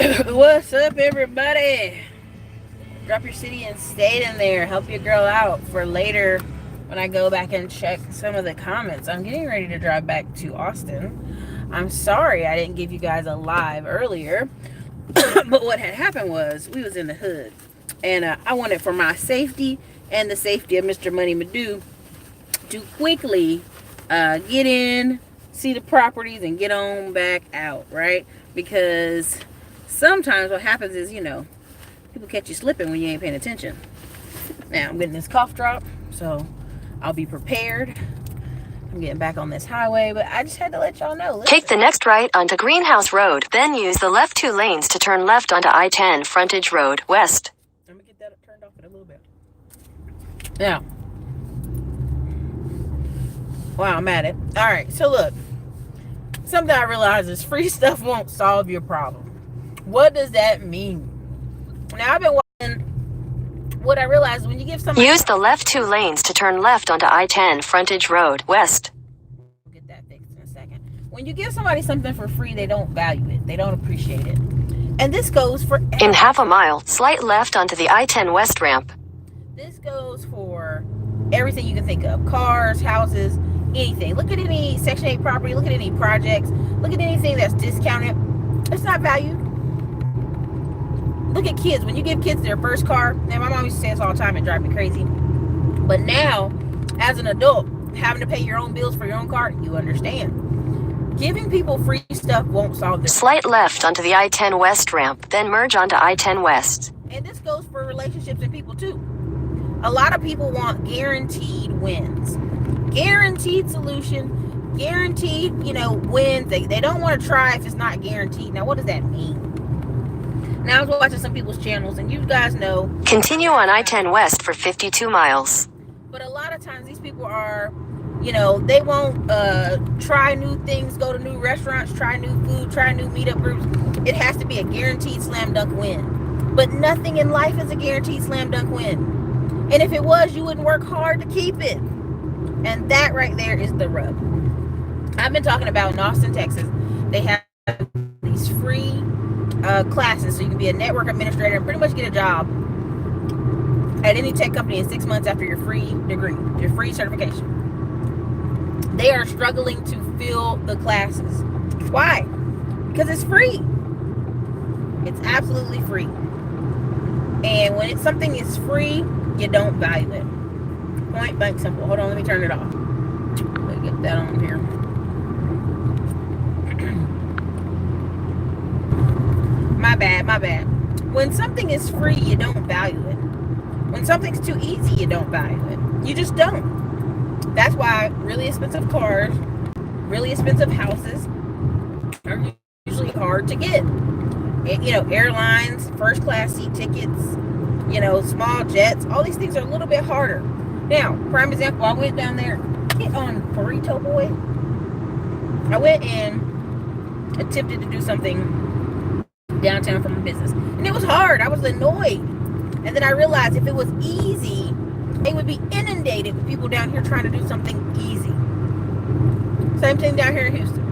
What's up, everybody? Drop your city and state in there. Help your girl out for later when I go back and check some of the comments. I'm getting ready to drive back to Austin. I'm sorry I didn't give you guys a live earlier, but what had happened was we was in the hood, and I wanted for my safety and the safety of Mr. Money Madu to quickly get in, see the properties, and get on back out, right? Because sometimes what happens is, people catch you slipping when you ain't paying attention. Now, I'm getting this cough drop, so I'll be prepared. I'm getting back on this highway, but I just had to let y'all know. Listen. Take the next right onto Greenhouse Road, then use the left 2 lanes to turn left onto I-10 Frontage Road, West. I'm going to get that turned off in a little bit. Now, wow, I'm at it. All right, so look. Something I realize is free stuff won't solve your problem. What does that mean? Now, I've been watching. What I realized when you give somebody... Use the left 2 lanes to turn left onto I-10 Frontage Road, West. We'll get that fixed in a second. When you give somebody something for free, they don't value it. They don't appreciate it. And this goes for... In half a mile, slight left onto the I-10 West ramp. This goes for everything you can think of. Cars, houses, anything. Look at any Section 8 property. Look at any projects. Look at anything that's discounted. It's not valued. Look at kids. When you give kids their first car, and my mom used to say this all the time and drive me crazy. But now, as an adult, having to pay your own bills for your own car, you understand. Giving people free stuff won't solve this. Slight left onto the I-10 West ramp, then merge onto I-10 West. And this goes for relationships and people too. A lot of people want guaranteed wins. Guaranteed solution, guaranteed, wins. They don't want to try if it's not guaranteed. Now, what does that mean? Now, I was watching some people's channels, and you guys know. Continue on I-10 West for 52 miles. But a lot of times, these people are, they won't try new things, go to new restaurants, try new food, try new meetup groups. It has to be a guaranteed slam dunk win. But nothing in life is a guaranteed slam dunk win. And if it was, you wouldn't work hard to keep it. And that right there is the rub. I've been talking about in Austin, Texas, they have these free classes so you can be a network administrator and pretty much get a job at any tech company in 6 months after your free degree, your free certification. They are struggling to fill the classes. Why? Because it's free. It's absolutely free. And when something is free, you don't value it. Point blank simple. Hold on, let me turn it off. Let me get that on here. My bad. When something is free, you don't value it. When something's too easy, you don't value it. You just don't. That's why really expensive cars, really expensive houses are usually hard to get. Airlines, first class seat tickets, small jets, all these things are a little bit harder. Now, prime example, I went down there, get on Burrito Boy. I went and attempted to do something downtown for my business. And it was hard. I was annoyed. And then I realized if it was easy, they would be inundated with people down here trying to do something easy. Same thing down here in Houston.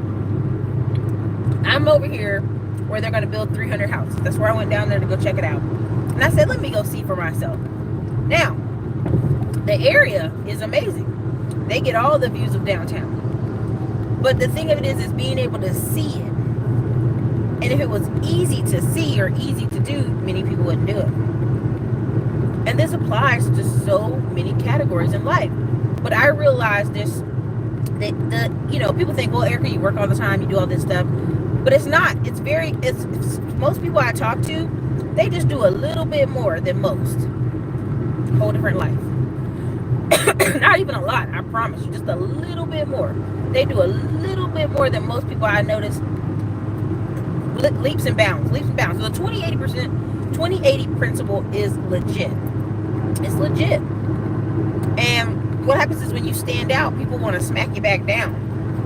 I'm over here where they're going to build 300 houses. That's where I went down there to go check it out. And I said, let me go see for myself. Now, the area is amazing. They get all the views of downtown. But the thing of it is being able to see it. And if it was easy to see or easy to do, many people wouldn't do it. And this applies to so many categories in life. But I realized this, that people think, well, Erica, you work all the time, you do all this stuff. But it's not. It's most people I talk to, they just do a little bit more than most. Whole different life. Not even a lot, I promise you. Just a little bit more. They do a little bit more than most people I notice. Leaps and bounds. So the 20-80 principle is legit. It's legit. And what happens is when you stand out, people want to smack you back down.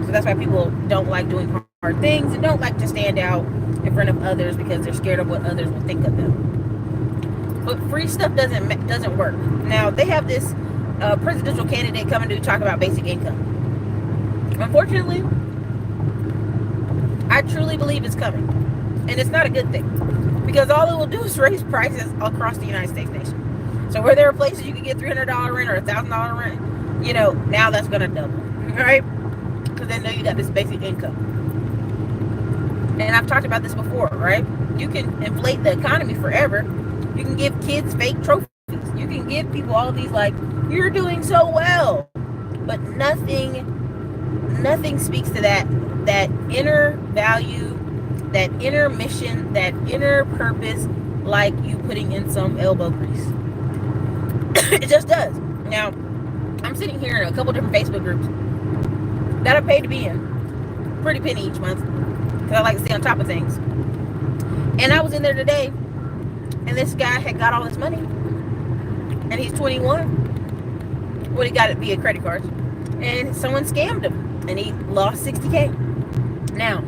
So that's why people don't like doing hard things and don't like to stand out in front of others because they're scared of what others will think of them. But free stuff doesn't work. Now, they have this presidential candidate coming to talk about basic income. Unfortunately, I truly believe it's coming. And it's not a good thing. Because all it will do is raise prices across the United States nation. So where there are places you can get $300 rent or $1,000 rent, you know, now that's going to double, right? Because they know you got this basic income. And I've talked about this before, right? You can inflate the economy forever. You can give kids fake trophies. You can give people all these, like, you're doing so well. But nothing speaks to that inner value, that inner mission, that inner purpose, like you putting in some elbow grease. It just does. Now, I'm sitting here in a couple different Facebook groups that I paid to be in. Pretty penny each month. Because I like to stay on top of things. And I was in there today, and this guy had got all this money. And he's 21. Well, he got it via credit cards. And someone scammed him. And he lost $60K. Now,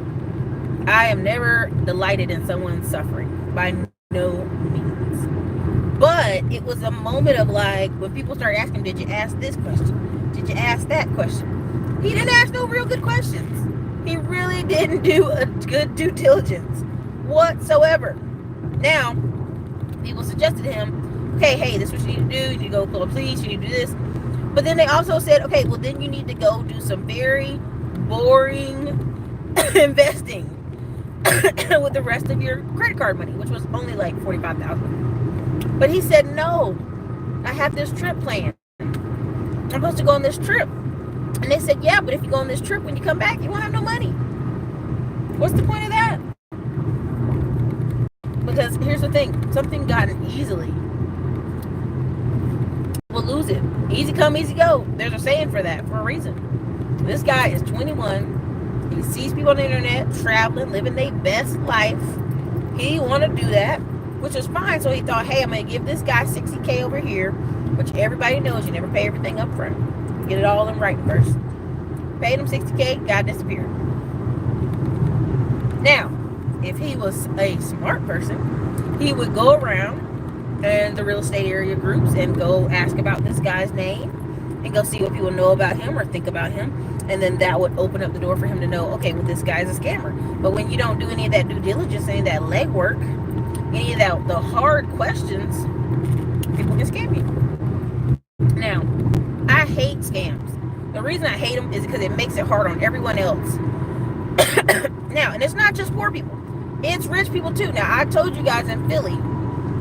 I am never delighted in someone suffering. By no means. But it was a moment of, like, when people started asking, did you ask this question? Did you ask that question? He didn't ask no real good questions. He really didn't do a good due diligence whatsoever. Now, people suggested to him, okay, hey, this is what you need to do. You need to go call the police. You need to do this. But then they also said, okay, well, then you need to go do some very boring investing with the rest of your credit card money, which was only like $45,000. But he said, no, I have this trip planned. I'm supposed to go on this trip. And they said, yeah, but if you go on this trip, when you come back, you won't have no money. What's the point of that? Because here's the thing. Something gotten easily will lose it. Easy come, easy go. There's a saying for that, for a reason. This guy is 21. He sees people on the internet, traveling, living their best life. He want to do that, which is fine. So he thought, hey, I'm going to give this guy $60K over here, which everybody knows you never pay everything up front. Get it all in writing first. Paid him $60K, guy disappeared. Now, if he was a smart person, he would go around and the real estate area groups and go ask about this guy's name and go see what people know about him or think about him. And then that would open up the door for him to know, okay, well, this guy's a scammer. But when you don't do any of that due diligence, any of that legwork, any of that, the hard questions, people can scam you. Now, I hate scams. The reason I hate them is because it makes it hard on everyone else. Now, and it's not just poor people. It's rich people too. Now, I told you guys in Philly,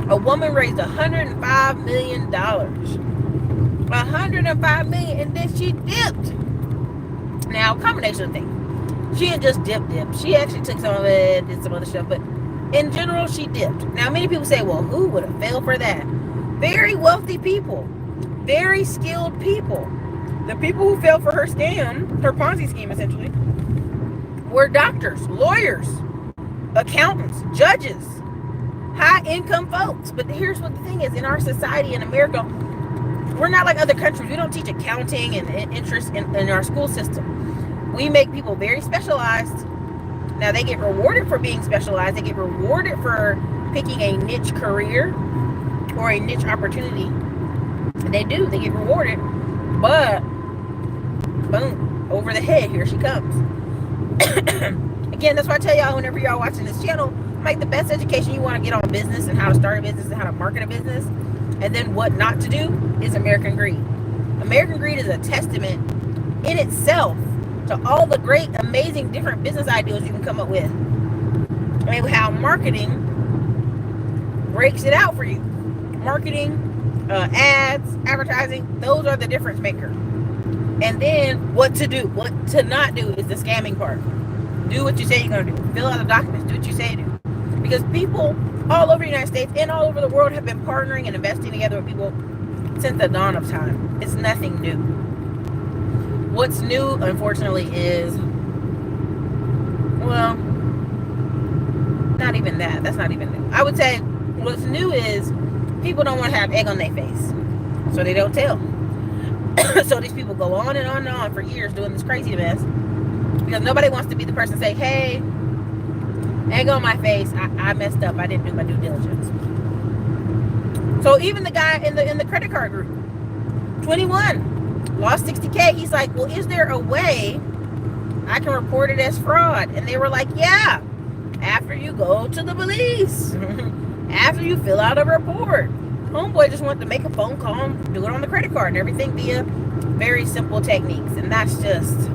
a woman raised $105 million. $105 million, and then she dipped. Now, combination of things. She didn't just dip. She actually took some of it, did some other stuff, but in general, she dipped. Now, many people say, well, who would have failed for that? Very wealthy people. Very skilled people. The people who fell for her scam, her Ponzi scheme essentially, were doctors, lawyers, accountants, judges, high income folks. But here's what the thing is, in our society in America, we're not like other countries. We don't teach accounting and interest in our school system. We make people very specialized. Now they get rewarded for being specialized. They get rewarded for picking a niche career or a niche opportunity. They do. They get rewarded. But, boom, over the head, here she comes. Again, that's why I tell y'all whenever y'all watching this channel, make the best education you want to get on business and how to start a business and how to market a business. And then what not to do is American greed. American greed is a testament in itself to all the great, amazing, different business ideas you can come up with. I mean, how marketing breaks it out for you. Marketing, ads, advertising, those are the difference maker. And then what to do, what to not do is the scamming part. Do what you say you're going to do. Fill out the documents. Do what you say you do. Because people all over the United States and all over the world have been partnering and investing together with people since the dawn of time. It's nothing new. What's new, unfortunately, is, well, not even that. That's not even new. I would say what's new is people don't want to have egg on their face. So they don't tell. So these people go on and on and on for years doing this crazy mess. Because nobody wants to be the person to say, hey, egg on my face, I messed up, I didn't do my due diligence. So even the guy in the credit card group, 21, lost $60K. He's like, well, is there a way I can report it as fraud? And they were like, yeah. after you go to the police, after you fill out a report. Homeboy just wanted to make a phone call and do it on the credit card and everything via very simple techniques. And that's just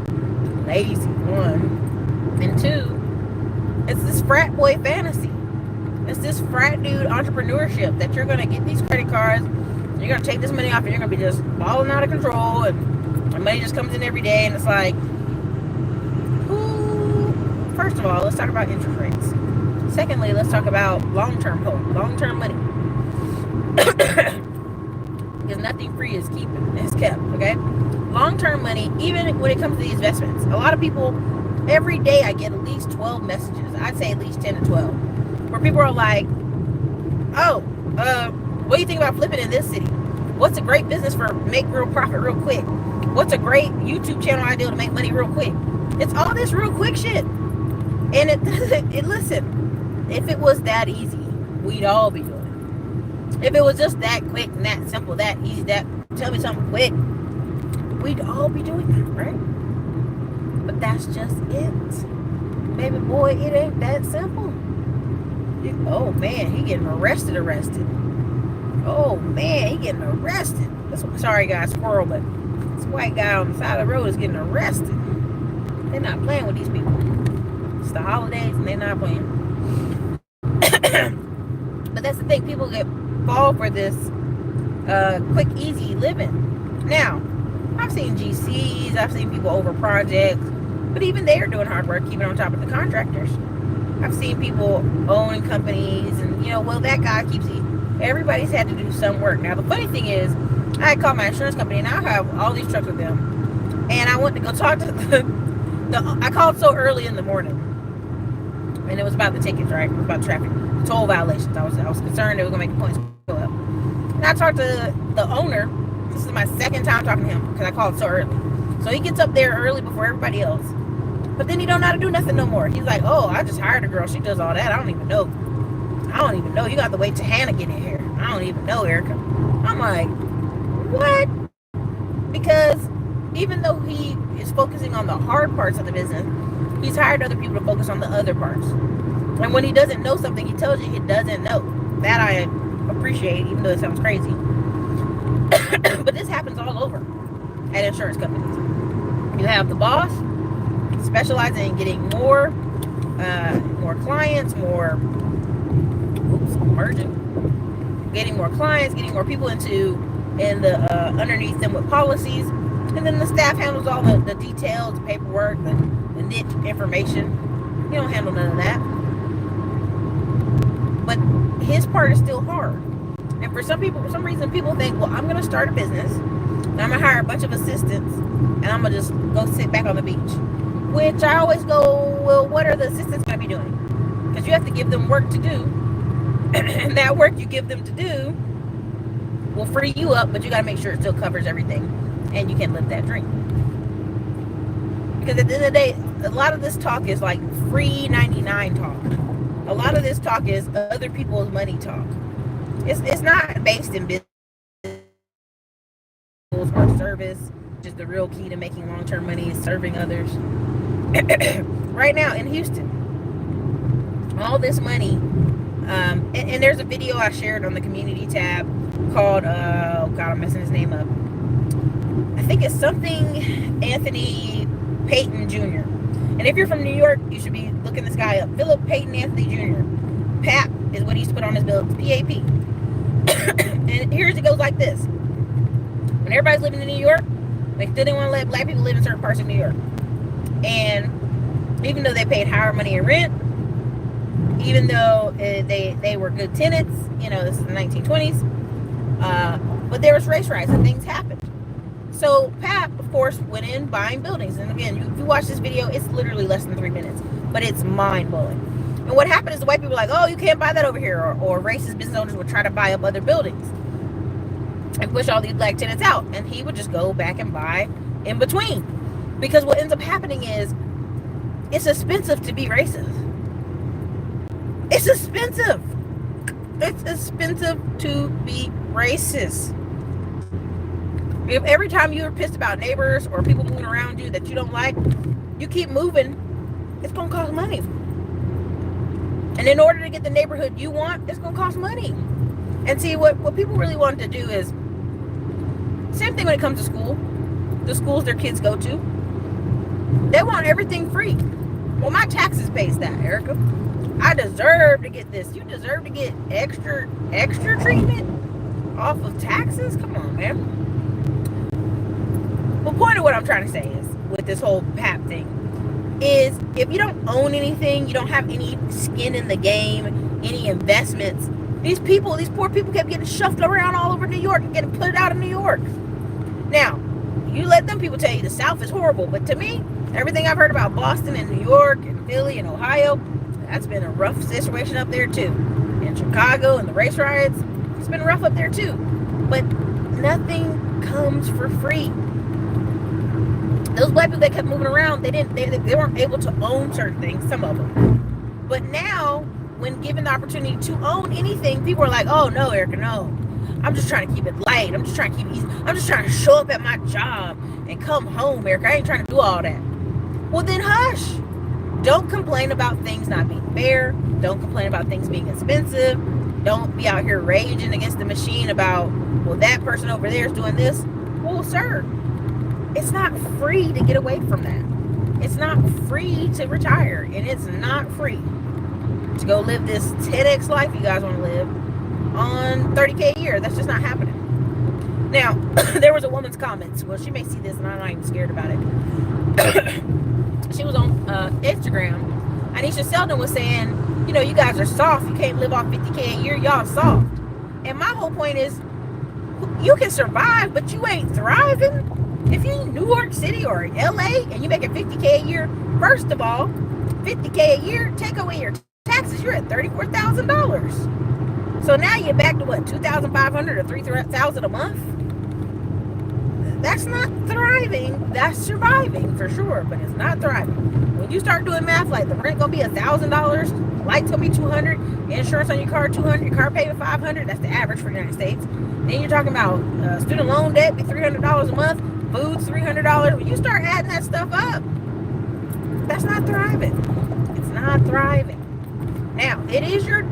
lazy, one. And two, it's this frat boy fantasy. It's this frat dude entrepreneurship that you're going to get these credit cards, you're going to take this money off, and you're going to be just balling out of control, and the money just comes in every day, and it's like, who? First of all, let's talk about interest rates. Secondly, let's talk about long-term hope, long-term money. Because nothing free is kept, okay? Long-term money, even when it comes to these investments. A lot of people, every day I get at least 12 messages. I'd say at least 10 to 12. Where people are like, oh, what do you think about flipping in this city? What's a great business for make real profit real quick? What's a great YouTube channel idea to make money real quick? It's all this real quick shit. And listen, if it was that easy, we'd all be doing it. If it was just that quick and that simple, that easy, that tell me something quick, we'd all be doing that, right? But that's just it. Baby boy, it ain't that simple. Oh man, he getting arrested. Oh man, he getting arrested. Sorry guys, squirrel, but this white guy on the side of the road is getting arrested. They're not playing with these people. It's the holidays and they're not playing. But that's the thing, people fall for this quick, easy living. Now, I've seen GCs, I've seen people over projects, but even they are doing hard work, keeping on top of the contractors. I've seen people owning companies, and well, that guy keeps everybody's had to do some work. Now, the funny thing is, I called my insurance company, and I have all these trucks with them, and I went to go talk to I called so early in the morning, and it was about the tickets, right? It was about traffic, toll violations. I was concerned they were gonna make the points go up. And I talked to the owner. This is my second time talking to him because I called so early. So he gets up there early before everybody else. But then he don't know how to do nothing no more. He's like, oh, I just hired a girl. She does all that. I don't even know. You got to wait till Hannah get in here. I don't even know, Erica. I'm like, what? Because even though he is focusing on the hard parts of the business, he's hired other people to focus on the other parts. And when he doesn't know something, he tells you he doesn't know. That I appreciate, even though it sounds crazy. But this happens all over at insurance companies. You have the boss specializing in getting more clients, getting more clients, getting more people in the underneath them with policies, and then the staff handles all the details, the paperwork, the niche information. You don't handle none of that. But his part is still hard. And for some reason, people think, well, I'm going to start a business, and I'm going to hire a bunch of assistants, and I'm going to just go sit back on the beach. Which I always go, well, what are the assistants going to be doing? Because you have to give them work to do. And that work you give them to do will free you up, but you got to make sure it still covers everything. And you can live that dream. Because at the end of the day, a lot of this talk is like free 99 talk. A lot of this talk is other people's money talk. It's not based in business or service. Just the real key to making long-term money is serving others. Right now in Houston, all this money, and there's a video I shared on the community tab called, oh God, I'm messing his name up. I think it's something Anthony Payton Jr. And if you're from New York, you should be looking this guy up. Philip Payton Anthony Jr. PAP is what he used to put on his bill. It's PAP. And here's it goes like this. When everybody's living in New York, they still didn't want to let black people live in certain parts of New York. And even though they paid higher money in rent, even though they were good tenants, this is the 1920s, but there was race riots and things happened. So PAP, of course, went in buying buildings. And again, if you watch this video, it's literally less than 3 minutes, but it's mind-blowing. And what happened is the white people were like, oh, you can't buy that over here. Or racist business owners would try to buy up other buildings and push all these black tenants out. And he would just go back and buy in between. Because what ends up happening is it's expensive to be racist. It's expensive. It's expensive to be racist. If every time you're pissed about neighbors or people moving around you that you don't like, you keep moving, it's going to cost money. And in order to get the neighborhood you want, it's going to cost money. And see, what people really want to do is, same thing when it comes to school. The schools their kids go to, they want everything free. Well, my taxes pays that, Erica. I deserve to get this. You deserve to get extra treatment off of taxes? Come on, man. The point of what I'm trying to say is, with this whole PAP thing, is if you don't own anything, you don't have any skin in the game, any investments, these poor people kept getting shuffled around all over New York and getting put out of New York. Now, you let them people tell you the South is horrible, but to me, everything I've heard about Boston and New York and Philly and Ohio, that's been a rough situation up there too. In Chicago and the race riots, it's been rough up there too. But nothing comes for free. Those black people that kept moving around, they weren't able to own certain things, some of them. But now, when given the opportunity to own anything, people are like, oh no, Erica, no. I'm just trying to keep it light. I'm just trying to keep it easy. I'm just trying to show up at my job and come home, Erica. I ain't trying to do all that. Well, then hush. Don't complain about things not being fair. Don't complain about things being expensive. Don't be out here raging against the machine about, well, that person over there is doing this. Well, sir, it's not free to get away from that. It's not free to retire. And it's not free to go live this 10x life you guys want to live on $30K a year. That's just not happening. Now, there was a woman's comments. Well, she may see this and I'm not even scared about it. She was on Instagram. Anisha Selden was saying, you know, you guys are soft. You can't live off $50K a year. Y'all soft. And my whole point is, you can survive, but you ain't thriving. If you're in New York City or LA and you make a $50K a year, first of all, $50K a year, take away your taxes, you're at $34,000. So now you're back to what, $2,500 or $3,000 a month? That's not thriving. That's surviving for sure, but it's not thriving. When you start doing math, like the rent gonna be $1,000, light's gonna be $200, insurance on your car $200, your car payment $500. That's the average for the United States. Then you're talking about student loan debt be $300 a month, food's $300. When you start adding that stuff up, that's not thriving. It's not thriving. Now, it is your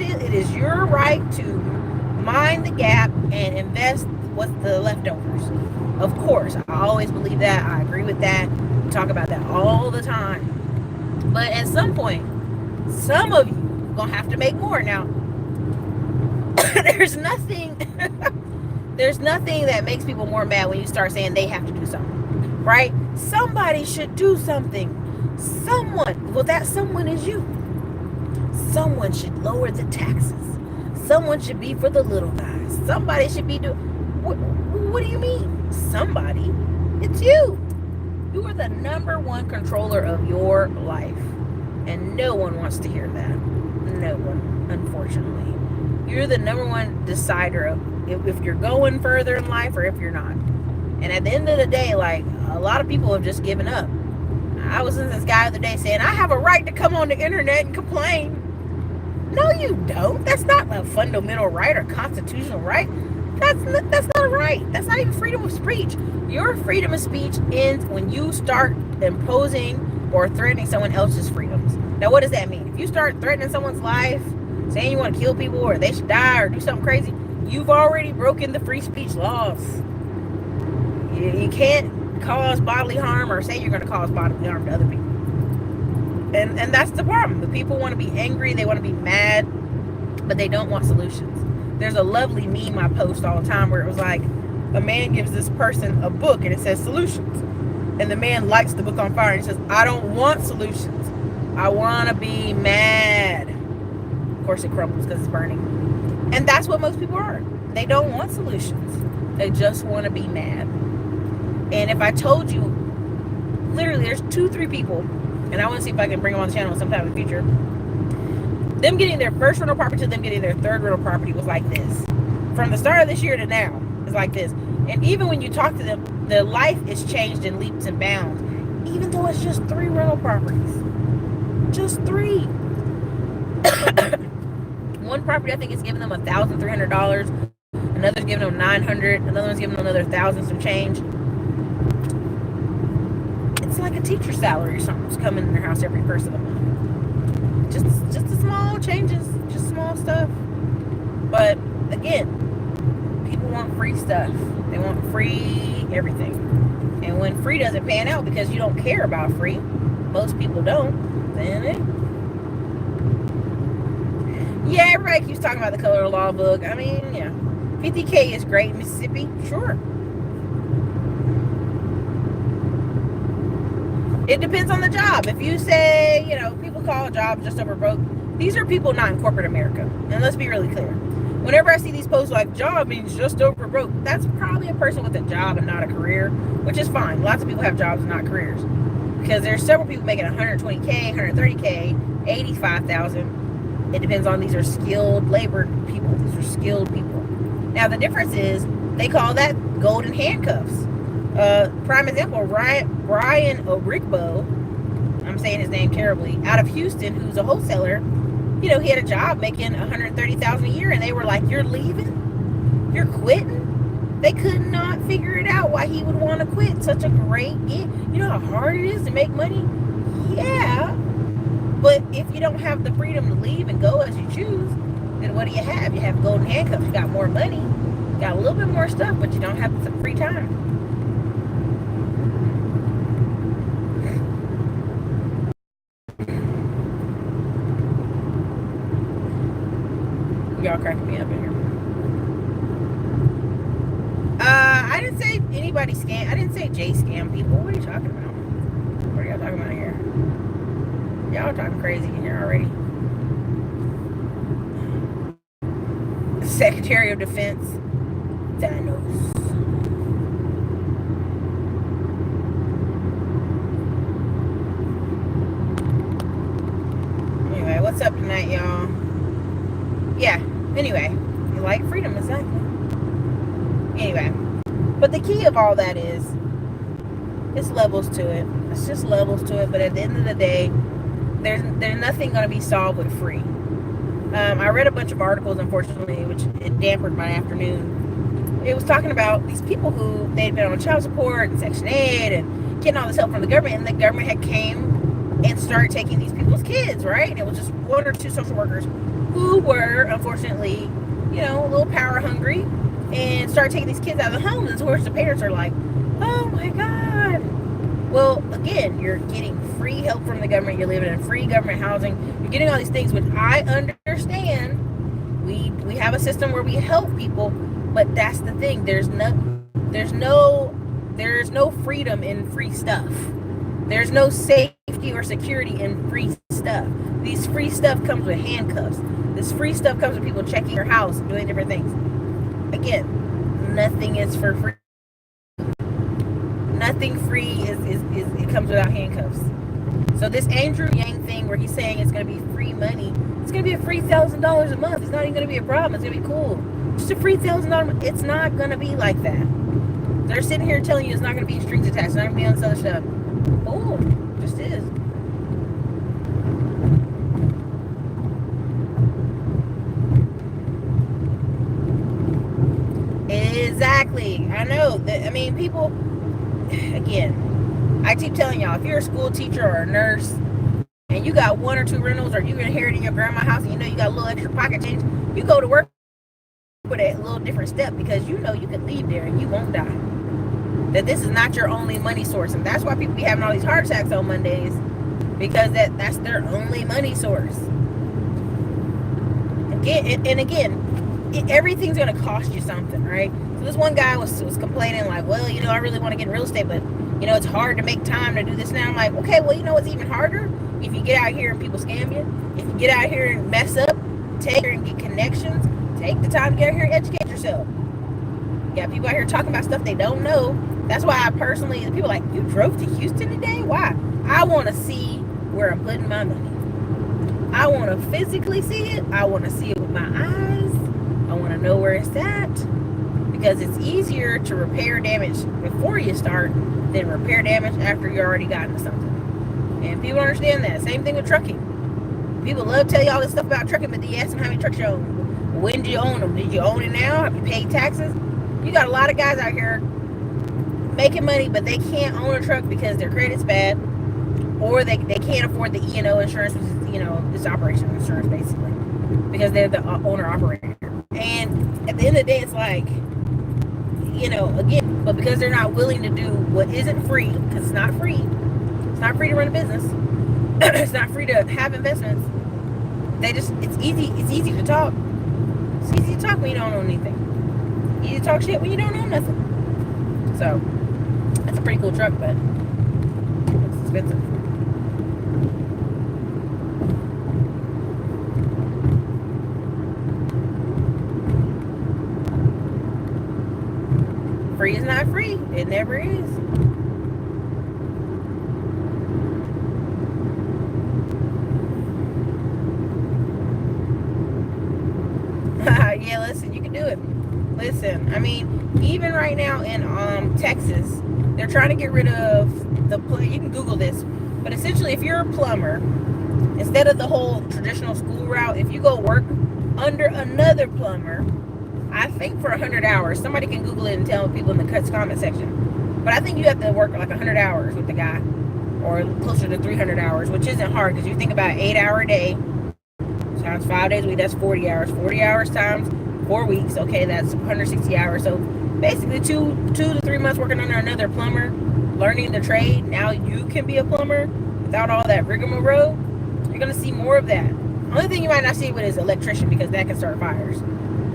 right to mind the gap and invest what's the leftovers. Of course, I always believe that. I agree with that. We talk about that all the time. But at some point, some of you are going to have to make more. Now, there's nothing that makes people more mad when you start saying they have to do something, right? Somebody should do something. Well, that someone is you. Someone should lower the taxes. Someone should be for the little guys. Somebody should be doing... What do you mean? Somebody? It's you. You are the number one controller of your life. And no one wants to hear that. No one, unfortunately. You're the number one decider of if you're going further in life or if you're not. And at the end of the day, like, a lot of people have just given up. I was in this guy the other day saying, I have a right to come on the internet and complain. No, you don't. That's not a fundamental right or constitutional right. That's not a right. That's not even freedom of speech. Your freedom of speech ends when you start imposing or threatening someone else's freedoms. Now, what does that mean? If you start threatening someone's life, saying you want to kill people or they should die or do something crazy, you've already broken the free speech laws. You can't cause bodily harm or say you're going to cause bodily harm to other people. And that's the problem. The people want to be angry, they want to be mad, but they don't want solutions. There's a lovely meme I post all the time where it was like, a man gives this person a book and it says solutions. And the man lights the book on fire and he says, I don't want solutions. I want to be mad. Of course it crumbles because it's burning. And that's what most people are. They don't want solutions. They just want to be mad. And if I told you, literally there's 2-3 people, and I want to see if I can bring them on the channel sometime in the future, them getting their first rental property to them getting their third rental property was like this. From the start of this year to now, it's like this. And even when you talk to them, their life is changed in leaps and bounds, even though it's just 3 rental properties. Just 3. One property, I think, is giving them $1,300. Another's giving them $900. Another one's giving them another $1,000 some change. It's like a teacher's salary or something's coming in their house every first of the month. Just a small change changes, just small stuff. But again, people want free stuff. They want free everything. And when free doesn't pan out because you don't care about free, most people don't, then yeah, everybody keeps talking about the color of law book. I mean, yeah, 50K is great in Mississippi, sure. It depends on the job. If you say, people call jobs just over broke, these are people not in corporate America. And let's be really clear. Whenever I see these posts like job means just over broke, that's probably a person with a job and not a career, which is fine. Lots of people have jobs and not careers. Because there's several people making 120K, 130K, 85,000. It depends on, these are skilled labor people. These are skilled people. Now the difference is they call that golden handcuffs. Prime example, Brian Origbo, I'm saying his name terribly, out of Houston, who's a wholesaler. He had a job making $130,000 a year, and they were like, "You're leaving? You're quitting?" They could not figure it out why he would want to quit such a great gig. You know how hard it is to make money? Yeah. But if you don't have the freedom to leave and go as you choose, then what do you have? You have golden handcuffs. You got more money, you got a little bit more stuff, but you don't have the free time. Y'all cracking me up in here. I didn't say anybody scam. I didn't say Jay scam people. What are you talking about? What are y'all talking about here? Y'all talking crazy in here already. Secretary of Defense, Thanos. Anyway, what's up tonight, y'all? Yeah, anyway, you like freedom, exactly. Anyway, but the key of all that is, it's levels to it. It's just levels to it, but at the end of the day, there's nothing going to be solved with free. I read a bunch of articles, unfortunately, which it dampened my afternoon. It was talking about these people who they'd been on child support and Section 8 and getting all this help from the government, and the government had came and started taking these people's kids, right? And it was just one or two social workers who were, unfortunately, a little power hungry, and started taking these kids out of the homes. And so the parents are like, oh my God. Well, again, you're getting free help from the government. You're living in free government housing. You're getting all these things, which I understand. We have a system where we help people, but that's the thing. There's no freedom in free stuff. There's no safety or security in free stuff. These free stuff comes with handcuffs. This free stuff comes with people checking your house and doing different things. Again, nothing is for free. Nothing free is it comes without handcuffs. So this Andrew Yang thing where he's saying it's going to be free money, it's going to be a free $1,000 a month. It's not even going to be a problem. It's going to be cool. Just a free $1,000. It's not going to be like that. They're sitting here telling you it's not going to be strings attached. It's not going to be on this other stuff. Oh, just is. Exactly. I know. People, again, I keep telling y'all, if you're a school teacher or a nurse and you got one or two rentals, or you inherited your grandma's house and you got a little extra pocket change, you go to work with a little different step, because you can leave there and you won't die. That this is not your only money source. And that's why people be having all these heart attacks on Mondays, because that's their only money source. Everything's going to cost you something, right? So this one guy was complaining like, well, I really want to get in real estate, but it's hard to make time to do this now. I'm like, okay, well, what's even harder? If you get out here and people scam you, if you get out here and mess up, take her and get connections, take the time to get out here and educate yourself. You got people out here talking about stuff they don't know. That's why I personally, people are like, you drove to Houston today? Why? I want to see where I'm putting my money. I want to physically see it. I want to see it with my eyes. I want to know where it's at, because it's easier to repair damage before you start than repair damage after you already got into something. And people understand that. Same thing with trucking. People love to tell you all this stuff about trucking, but then you ask them how many trucks you own. When did you own them? Did you own it now? Have you paid taxes? You got a lot of guys out here making money, but they can't own a truck because their credit's bad, or they can't afford the E&O insurance, which is, this operational insurance basically, because they're the owner operator. And at the end of the day, it's like, again, but because they're not willing to do what isn't free, because it's not free to run a business, it's not free to have investments. It's easy to talk. It's easy to talk when you don't know anything. Easy to talk shit when you don't know nothing. So that's a pretty cool truck, but it's expensive. Free is not free. It never is. Yeah, listen, you can do it. Listen, I mean, even right now in Texas, they're trying to get rid of you can Google this, but essentially if you're a plumber, instead of the whole traditional school route, if you go work under another plumber, I think for 100 hours, somebody can Google it and tell people in the comment section, but I think you have to work like 100 hours with the guy, or closer to 300 hours, which isn't hard, because you think about 8-hour day times 5 days a week, that's 40 hours. 40 hours times 4 weeks, okay, that's 160 hours. So basically 2 to 3 months working under another plumber, learning the trade. Now you can be a plumber without all that rigmarole. You're going to see more of that. Only thing you might not see with is electrician, because that can start fires.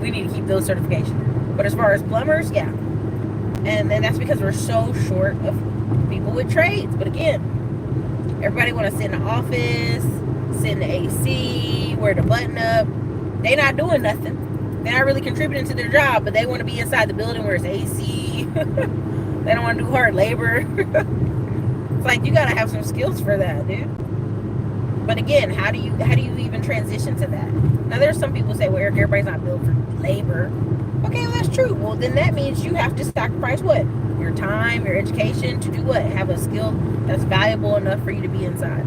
We need to keep those certifications. But as far as plumbers, yeah. And then that's because we're so short of people with trades. But again, everybody want to sit in the office, sit in the AC, wear the button up. They not doing nothing. They're not really contributing to their job, but they want to be inside the building where it's AC. They don't want to do hard labor. It's like, you gotta have some skills for that, dude. But again, how do you even transition to that? Now, there's some people say, well, Eric, everybody's not built for labor. Okay, well, that's true. Well, then that means you have to sacrifice what? Your time, your education, to do what? Have a skill that's valuable enough for you to be inside.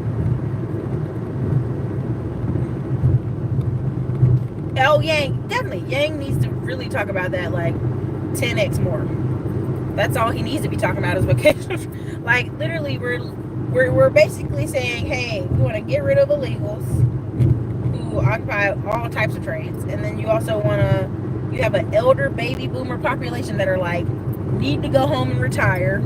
Oh, Yang, definitely. Yang needs to really talk about that, like 10x more. That's all he needs to be talking about is vacation. Like, literally, we're basically saying, hey, we want to get rid of illegals who occupy all types of trades, and then you also you have an elder baby boomer population that are like, need to go home and retire,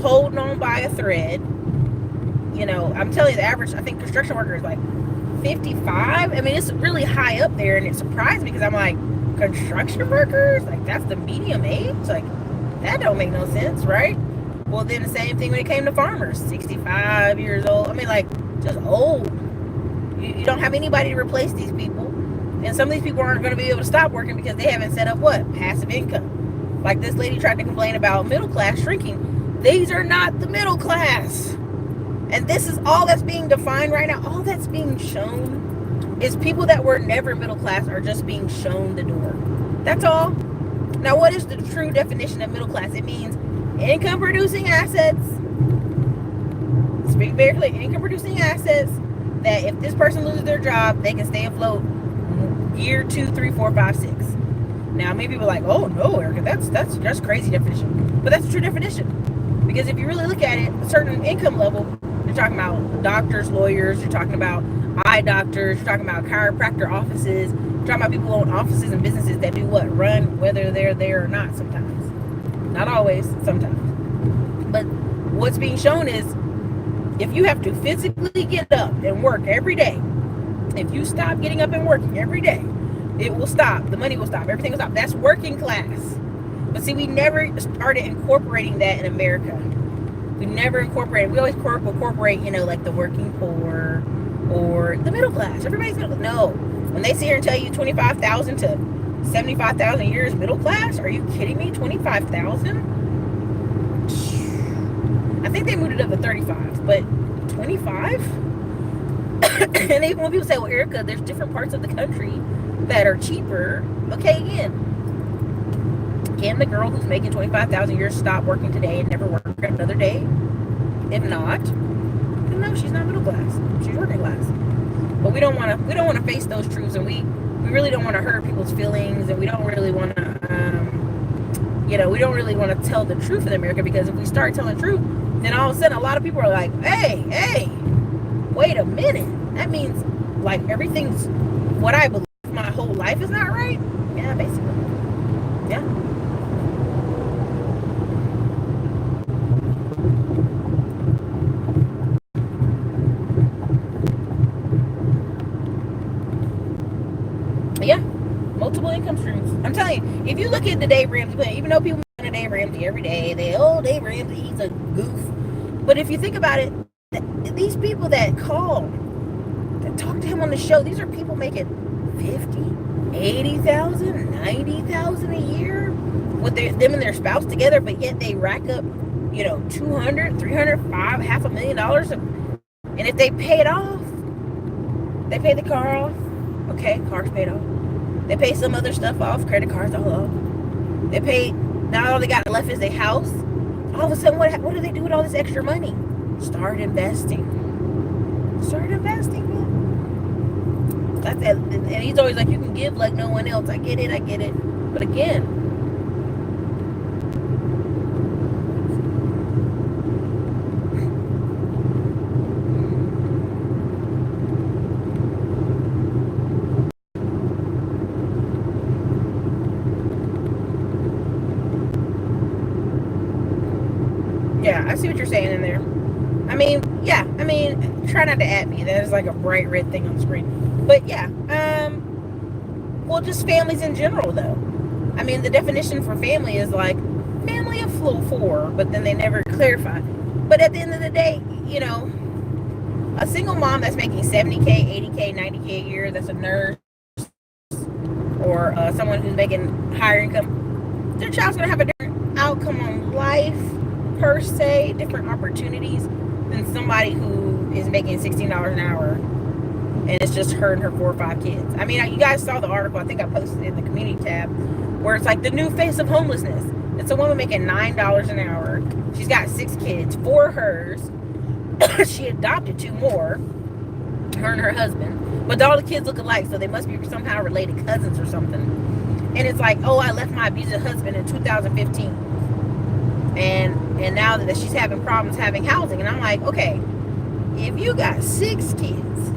holding on by a thread. I'm telling you, the average, I think, construction worker is like 55. I mean, it's really high up there, and it surprised me, because I'm like, construction workers, like, that's the medium age? Like, that don't make no sense, right? Well, then the same thing when it came to farmers, 65 years old. I mean, like, just old. You don't have anybody to replace these people, and some of these people aren't going to be able to stop working because they haven't set up what? Passive income. Like, this lady tried to complain about middle class shrinking. These are not the middle class. And this is all that's being defined right now. All that's being shown is people that were never middle class are just being shown the door. That's all. Now, what is the true definition of middle class? It means income producing assets. Speak very clearly. Income producing assets that if this person loses their job, they can stay afloat year 2, 3, 4, 5, 6. Now, maybe people are like, oh no, Erica, that's crazy definition. But that's the true definition. Because if you really look at it, a certain income level, you're talking about doctors, lawyers, you're talking about eye doctors, you're talking about chiropractor offices, you're talking about people who own offices and businesses that do what? Run, whether they're there or not sometimes. Not always, sometimes. But what's being shown is, if you have to physically get up and work every day, if you stop getting up and working every day, it will stop. The money will stop. Everything will stop. That's working class. But see, we never started incorporating that in America. We never incorporated. We always incorporate, like the working poor or the middle class. Everybody's middle. No. When they sit here and tell you 25,000 to 75,000 a year is middle class, are you kidding me? 25,000? I think they moved it up to 35, but 25? And even when people say, well, Erica, there's different parts of the country that are cheaper. Okay, again, can the girl who's making 25,000 a year stop working today and never work another day? If not, then no, she's not middle class. She's working class. But we don't want to face those truths, and we really don't want to hurt people's feelings, and we don't really want to we don't really want to tell the truth in America, because if we start telling the truth, then all of a sudden a lot of people are like, hey, wait a minute. That means like everything's what I believe my whole life is not right. Yeah, basically. Yeah. Yeah. Multiple income streams. I'm telling you, if you look at the Dave Ramsey plan, even though people make Dave Ramsey every day, Dave Ramsey, he's a goof. But if you think about it, these people that call, that talk to him on the show, these are people making 50, 80,000, 90,000 a year with them and their spouse together, but yet they rack up, 200, 300, $500,000. And if they pay it off, they pay the car off. Okay, car's paid off. They pay some other stuff off, credit cards all off. They pay, now all they got left is their house. All of a sudden, what do they do with all this extra money? Start investing. Man. That's it. And he's always like, you can give like no one else. I get it. But again, yeah, I see what you're saying in there. Try not to at me. There's like a bright red thing on the screen. But yeah, well, just families in general, though. The definition for family is like family of four, but then they never clarify. But at the end of the day, a single mom that's making 70K, 80K, 90K a year, that's a nurse, or someone who's making higher income, their child's going to have a different outcome on life, per se, different opportunities than somebody who is making $16 an hour and it's just her and her 4 or 5 kids. You guys saw the article, I think I posted it in the community tab, where it's like the new face of homelessness. It's a woman making $9 an hour. She's got 6 kids, 4 hers. She adopted 2 more, her and her husband. But all the kids look alike, so they must be somehow related cousins or something. And it's like, oh, I left my abusive husband in 2015. And now that she's having problems having housing. And I'm like, okay, if you got 6 kids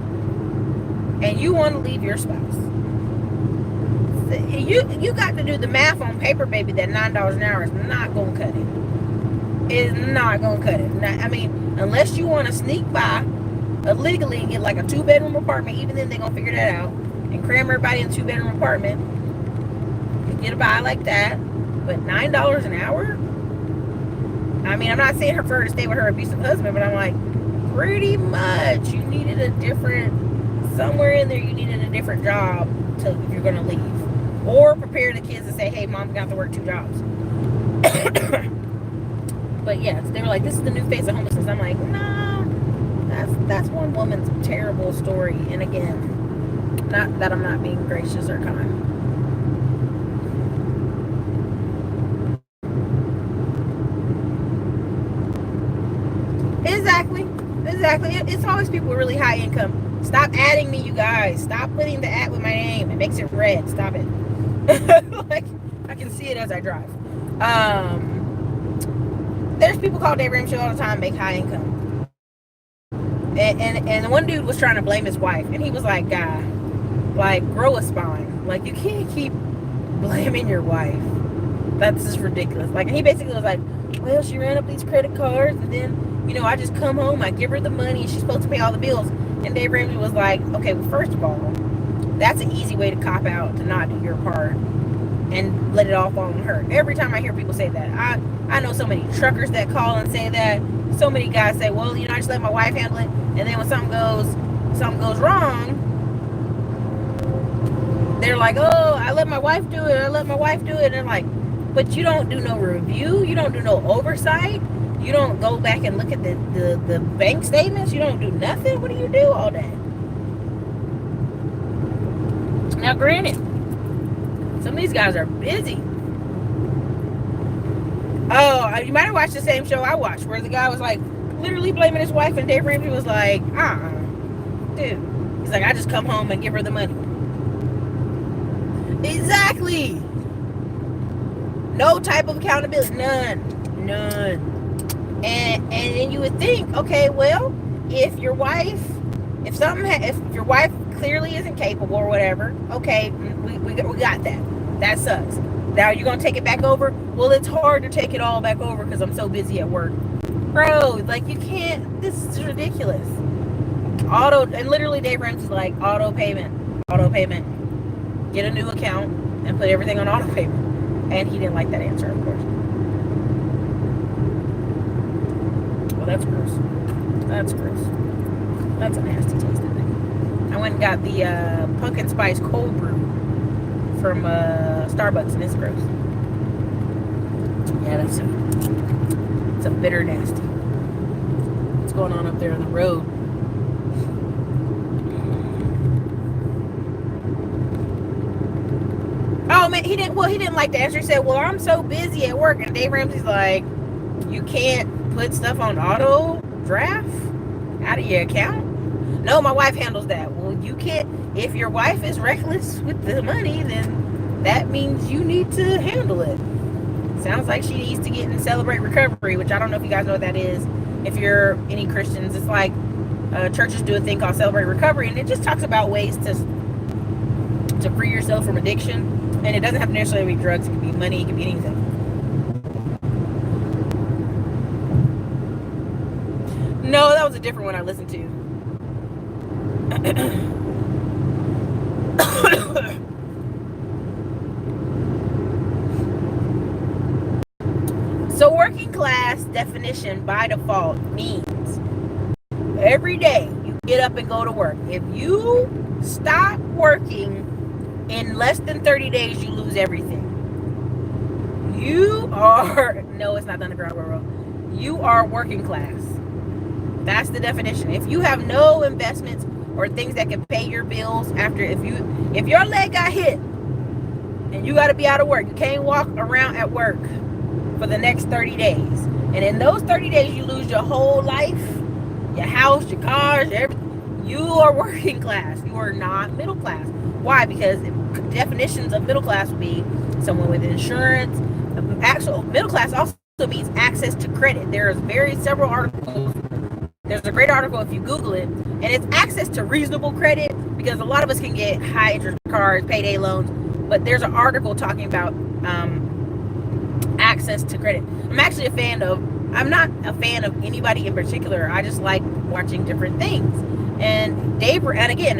and you want to leave your spouse, you got to do the math on paper, baby. That $9 an hour is not going to cut it. It's not going to cut it. Unless you want to sneak by illegally and get like a 2-bedroom apartment, even then they're going to figure that out and cram everybody in a 2-bedroom apartment and get a buy like that. But $9 an hour? I'm not saying for her to stay with her abusive husband, but I'm like, pretty much you needed somewhere in there you needed a different job if you're going to leave. Or prepare the kids to say, hey, mom's going to have to work 2 jobs. But yeah, they were like, this is the new face of homelessness. I'm like, no, that's one woman's terrible story. And again, not that I'm not being gracious or kind. Exactly. It's always people with really high income. Stop adding me, you guys. Stop putting the at with my name. It makes it red. Stop it. Like, I can see it as I drive. There's people called Dave Ramsey all the time, make high income. And one dude was trying to blame his wife. And he was like, guy, like, grow a spine. Like, you can't keep blaming your wife. That's just ridiculous. Like, and he basically was like, well, she ran up these credit cards, and then, I just come home, I give her the money, and she's supposed to pay all the bills. And Dave Ramsey was like, okay, well, first of all, that's an easy way to cop out, to not do your part and let it all fall on her. Every time I hear people say that, I know so many truckers that call and say that. So many guys say, well, I just let my wife handle it, and then when something goes wrong, they're like, oh, I let my wife do it. And they're like, but you don't do no review, you don't do no oversight, you don't go back and look at the bank statements, you don't do nothing. What do you do all day? Now, granted, some of these guys are busy. Oh, you might have watched the same show I watched, where the guy was like literally blaming his wife, and Dave Ramsey was like, dude. He's like, I just come home and give her the money. Exactly. No type of accountability. None. And then you would think, okay, well, if your wife If if your wife clearly isn't capable or whatever, okay, we got that. That sucks. Now you're gonna take it back over. Well, it's hard to take it all back over because I'm so busy at work, bro. Like you can't. This is ridiculous. And literally Dave Ramsey's like auto payment. Get a new account and put everything on auto payment. And he didn't like that answer, of course. Well, that's gross. That's gross. That's a nasty tasting thing. I went and got the pumpkin spice cold brew from Starbucks, and it's gross. Yeah, that's it's a bitter nasty. What's going on up there on the road? Oh man, he didn't like the answer. He said, well, I'm so busy at work. And Dave Ramsey's like, you can't put stuff on auto draft out of your account? No, my wife handles that. Well, you can't. If your wife is reckless with the money, then that means you need to handle it. Sounds like she needs to get and celebrate recovery, which I don't know if you guys know what that is. If you're any Christians, it's like churches do a thing called Celebrate Recovery, and it just talks about ways to free yourself from addiction. And it doesn't have to necessarily be drugs. It can be money. It can be anything. No, that was a different one I listened to. So working class definition by default means every day you get up and go to work. If you stop working in less than 30 days, you lose everything. You are, no, it's not the Underground Railroad. You are working class. That's the definition. If you have no investments or things that can pay your bills if your leg got hit and you got to be out of work, you can't walk around at work for the next 30 days. And in those 30 days, you lose your whole life, your house, your cars, everything. You are working class. You are not middle class. Why? Because definitions of middle class would be someone with insurance. Actual middle class also means access to credit. There's several articles. There's a great article if you Google it, and it's access to reasonable credit, because a lot of us can get high interest cards, payday loans, but there's an article talking about access to credit. I'm not a fan of anybody in particular. I just like watching different things. And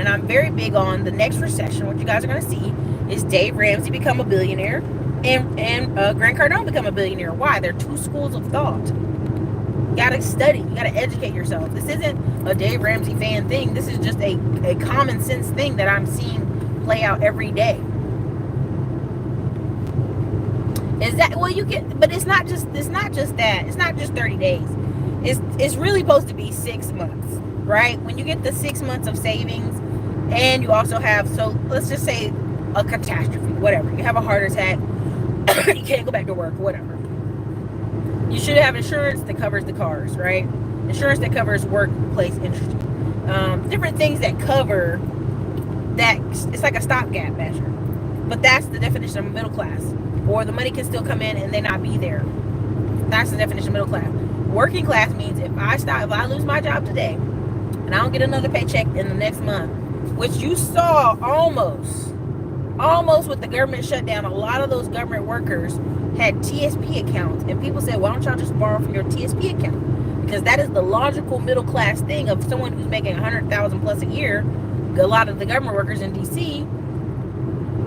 I'm very big on the next recession. What you guys are going to see is Dave Ramsey become a billionaire and Grant Cardone become a billionaire. Why? They're two schools of thought. You got to study. You got to educate yourself. This isn't a Dave Ramsey fan thing. This is just a common sense thing that I'm seeing play out every day. But it's not just that. It's not just 30 days. It's really supposed to be 6 months. Right? When you get the 6 months of savings, and you also have, so let's just say a catastrophe, whatever. You have a heart attack, you can't go back to work, whatever. You should have insurance that covers the cars, right? Insurance that covers workplace injury. Different things that cover that. It's like a stopgap measure. But that's the definition of middle class. Or the money can still come in and they not be there. That's the definition of middle class. Working class means if I lose my job today, and I don't get another paycheck in the next month, which you saw almost with the government shutdown. A lot of those government workers had TSP accounts, and people said, why don't y'all just borrow from your TSP account? Because that is the logical middle class thing of someone who's making $100,000 plus a year. A lot of the government workers in DC,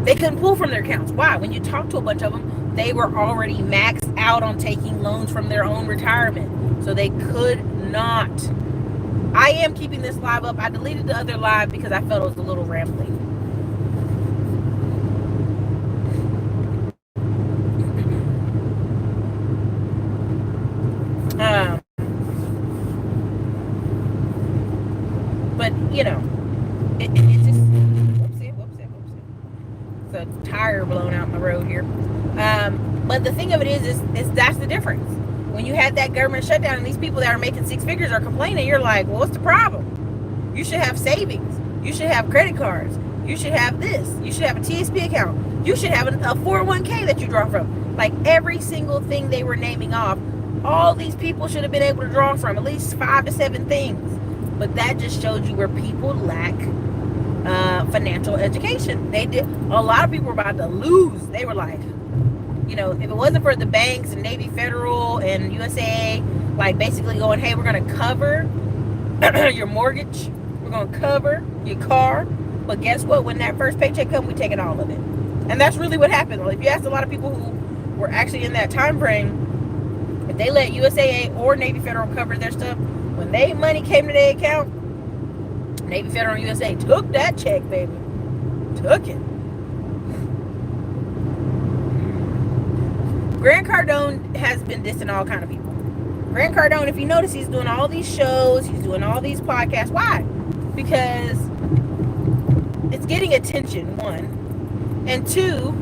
they couldn't pull from their accounts. Why? When you talk to a bunch of them, they were already maxed out on taking loans from their own retirement, so they could not. I am keeping this live up. I deleted the other live because I felt it was a little rambling. But you know, it just whoopsie. It's a tire blown out in the road here. But the thing of it is that's the difference. When you had that government shutdown and these people that are making six figures are complaining, you're like, well, what's the problem? You should have savings. You should have credit cards. You should have this. You should have a TSP account. You should have a 401k that you draw from. Like every single thing they were naming off, all these people should have been able to draw from, at least 5 to 7 things. But that just showed you where people lack financial education. They did. A lot of people were about to lose. They were like, you know, if it wasn't for the banks and Navy Federal and USA, like basically going, hey, we're going to cover your mortgage, we're going to cover your car, but guess what? When that first paycheck comes, we taking all of it. And that's really what happened. If you ask a lot of people who were actually in that time frame, if they let USAA or Navy Federal cover their stuff, when they money came to their account, Navy Federal and USA took that check, baby. Took it. Grant Cardone has been dissing all kind of people. Grant Cardone, if you notice, he's doing all these shows, he's doing all these podcasts. Why? Because it's getting attention, one. And two,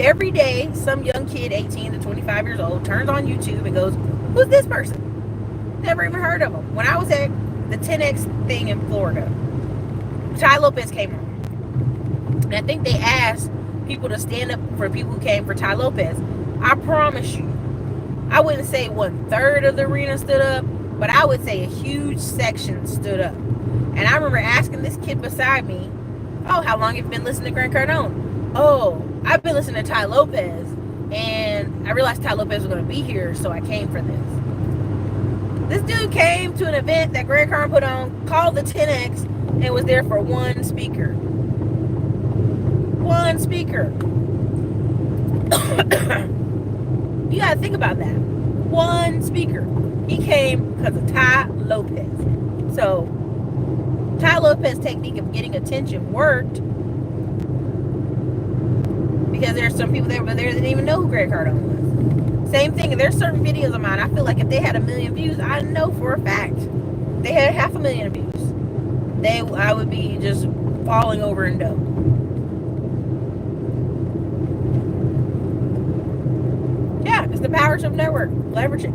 every day, some young kid, 18 to 25 years old, turns on YouTube and goes, who's this person? Never even heard of him. When I was at the 10X thing in Florida, Ty Lopez came on. And I think they asked people to stand up for people who came for Ty Lopez. I promise you, I wouldn't say 1/3 of the arena stood up, but I would say a huge section stood up. And I remember asking this kid beside me, oh, how long have you been listening to Grant Cardone? Oh, I've been listening to Ty Lopez, and I realized Ty Lopez was going to be here, so I came for this. This dude came to an event that Grant Cardone put on called the 10X and was there for one speaker. One speaker. You gotta think about that. One speaker. He came because of Ty Lopez. So Ty Lopez's technique of getting attention worked because there's some people that were there that didn't even know who Grant Cardone was. Same thing. There's certain videos of mine. I feel like if they had 1 million views, I know for a fact they had 500,000 views. I would be just falling over in dough. It's the Power Trip Network. Leverage it.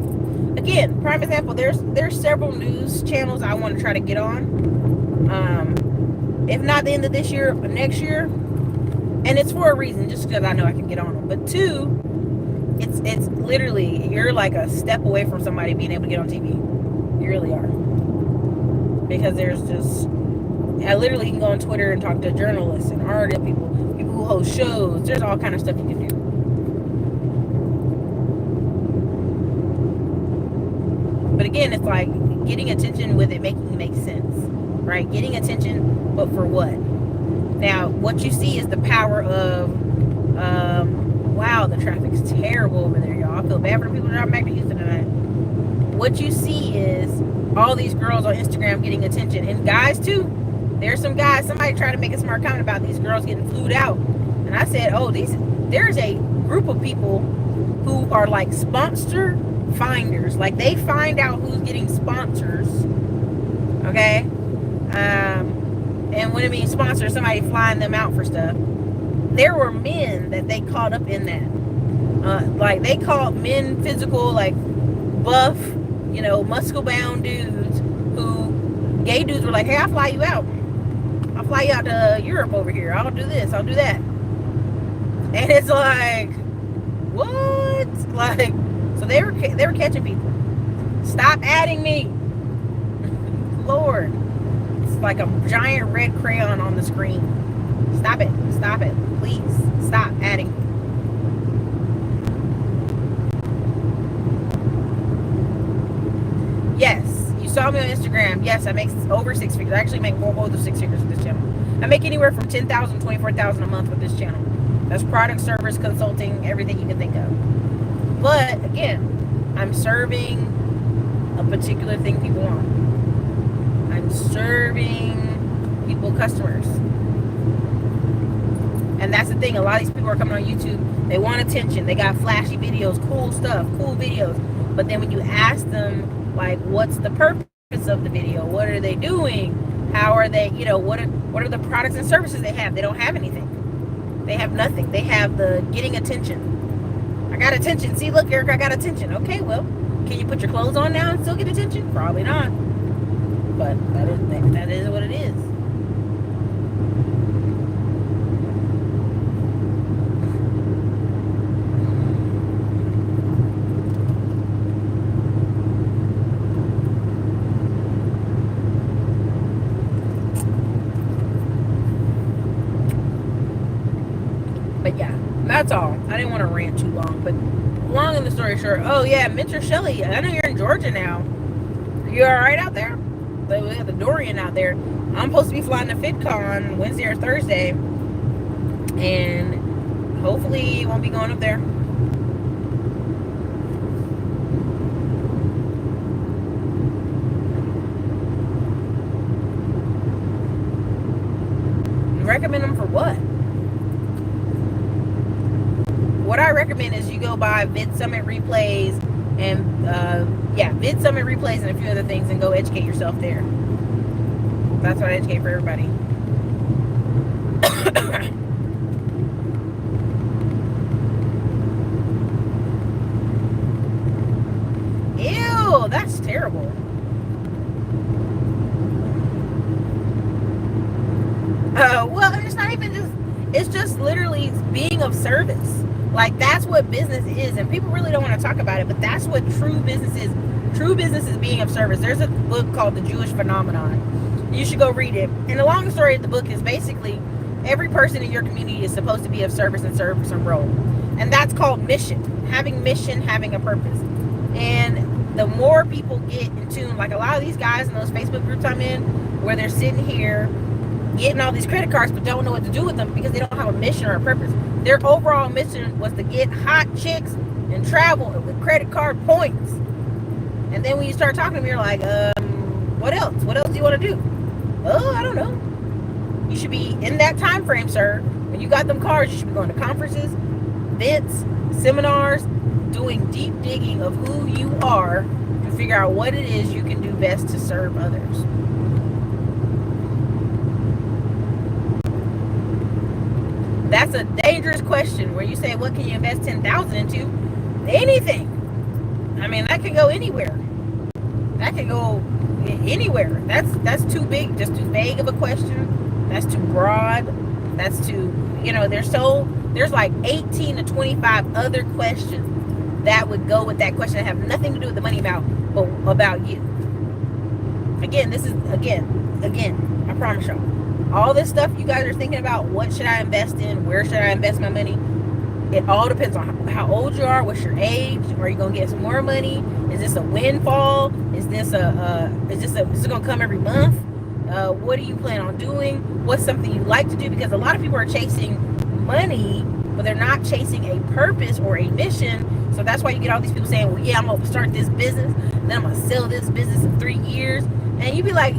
Again, prime example, there's several news channels I want to try to get on. If not the end of this year, next year. And it's for a reason, just because I know I can get on them. But two, it's literally, you're like a step away from somebody being able to get on TV. You really are. Because there's just, I literally can go on Twitter and talk to journalists and artists, people who host shows. There's all kind of stuff you can do. But again, it's like getting attention with it making it make sense, right? Getting attention, but for what? Now, what you see is the power of, wow, the traffic's terrible over there, y'all. I feel bad for the people driving back to Houston tonight. What you see is all these girls on Instagram getting attention, and guys too. There's some guys, somebody tried to make a smart comment about these girls getting flued out. And I said, oh, there's a group of people who are like sponsor finders. Like they find out who's getting sponsors. Okay? And when it means sponsors, somebody flying them out for stuff. There were men that they caught up in that. Like they caught men physical, like buff, muscle-bound dudes who, gay dudes were like, hey, I'll fly you out. I'll fly you out to Europe over here. I'll do this. I'll do that. And it's like, what? Like, so they were catching people. Stop adding me. Lord. It's like a giant red crayon on the screen. Stop it. Stop it. Please. Stop adding me. Yes. You saw me on Instagram. Yes, I make over 6 figures. I actually make more than 6 figures with this channel. I make anywhere from $10,000 to $24,000 a month with this channel. That's product, service, consulting, everything you can think of. But again, I'm serving a particular thing people want. I'm serving people, customers. And that's the thing. A lot of these people are coming on YouTube. They want attention. They got flashy videos, cool stuff, cool videos. But then when you ask them, like, what's the purpose of the video? What are they doing? How are they, what are the products and services they have? They don't have anything. They have nothing. They have the getting attention. I got attention. See, look, Eric, I got attention. Okay, well, can you put your clothes on now and still get attention? Probably not. But that is what it is. But yeah, that's all. I didn't want to rant too long, but long in the story short, oh yeah, Mentor Shelley, I know you're in Georgia now. You all right out there? We have the Dorian out there. I'm supposed to be flying to FitCon Wednesday or Thursday, and hopefully won't be going up there. Recommend them for what? What I recommend is you go buy Vid Summit replays and Vid Summit replays and a few other things, and go educate yourself there. That's what I educate for everybody. Ew, that's terrible. Well, it's not even just, it's just literally being of service. Like, that's what business is, and people really don't want to talk about it, but that's what true business is. True business is being of service. There's a book called The Jewish Phenomenon. You should go read it. And the long story of the book is basically every person in your community is supposed to be of service and serve some role. And that's called mission. Having a purpose. And the more people get in tune, like a lot of these guys in those Facebook groups I'm in, where they're sitting here getting all these credit cards but don't know what to do with them because they don't have a mission or a purpose. Their overall mission was to get hot chicks and travel with credit card points. And then when you start talking to them, you're like, what else? What else do you want to do? Oh, I don't know. You should be in that time frame, sir. When you got them cards, you should be going to conferences, events, seminars, doing deep digging of who you are to figure out what it is you can do best to serve others. That's a dangerous question where you say, what can you invest $10,000 into? Anything. I mean, that could go anywhere. That could go anywhere. That's too big, just too vague of a question. That's too broad. That's too, there's like 18 to 25 other questions that would go with that question that have nothing to do with the money amount, but about you. Again, I promise y'all. All this stuff you guys are thinking about, what should I invest in? Where should I invest my money? It all depends on how old you are, what's your age. Are you gonna get some more money? Is this a windfall? Is this is gonna come every month? What do you plan on doing? What's something you like to do? Because a lot of people are chasing money, but they're not chasing a purpose or a mission. So that's why you get all these people saying, well, yeah, I'm gonna start this business, and then I'm gonna sell this business in 3 years. And you be like,